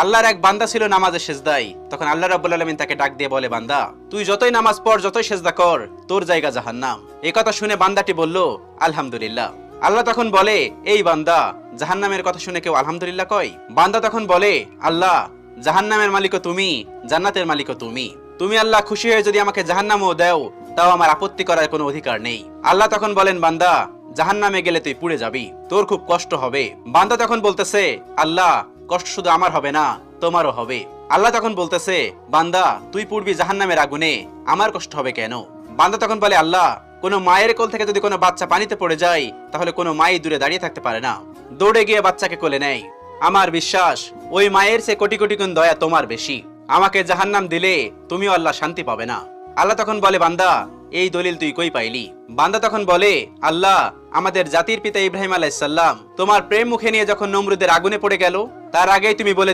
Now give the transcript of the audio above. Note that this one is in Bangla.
আল্লাহর এক বান্দা ছিল নামাজে সেজদায়। তখন আল্লাহ রাব্বুল আলামিন তাকে ডাক দিয়ে বলে, বান্দা তুই যতই নামাজ পড়, যতই সেজদা কর, তোর জায়গা জাহান্নাম। এই কথা শুনে বান্দাটি বলল, আলহামদুলিল্লাহ। আল্লাহ তখন বলে, এই বান্দা, জাহান্নামের কথা শুনে কেউ আলহামদুলিল্লাহ কয়? বান্দা তখন বলে, আল্লাহ, জাহান্নামের মালিকও তুমি, জান্নাতের মালিকও তুমি। তুমি আল্লাহ খুশি হয়ে যদি আমাকে জাহান্নামও দাও, তাও আমার আপত্তি করার কোনো অধিকার নেই। আল্লাহ তখন বলেন, বান্দা, জাহান্নামে গেলে তুই পুড়ে যাবি, তোর খুব কষ্ট হবে। বান্দা তখন বলতেছে, আল্লাহ, কষ্ট শুধু আমার হবে না, তোমারও হবে। আল্লাহ তখন বলতেছে, বান্দা, তুই পুড়বি জাহান্নামের আগুনে, আমার কষ্ট হবে কেন? বান্দা তখন বলে, আল্লাহ, কোনো মায়ের কোল থেকে যদি কোনো বাচ্চা পানিতে পড়ে যায়, তাহলে কোনো মাই দূরে দাঁড়িয়ে থাকতে পারে না, দৌড়ে গিয়ে বাচ্চাকে কোলে নেয়। আমার বিশ্বাস ওই মায়ের চেয়ে কোটি কোটি গুণ দয়া তোমার বেশি। আমাকে জাহান্নাম দিলে তুমিও আল্লাহ শান্তি পাবে না। আল্লাহ তখন বলে, বান্দা, এই দলিল তুই কই পাইলি? বান্দা তখন বলে, আল্লাহ, আমাদের জাতির পিতা ইব্রাহিম আলাইহিস সালাম তোমার প্রেম মুখে নিয়ে যখন নমরুদের আগুনে পড়ে গেল, তার আগেই তুমি বলে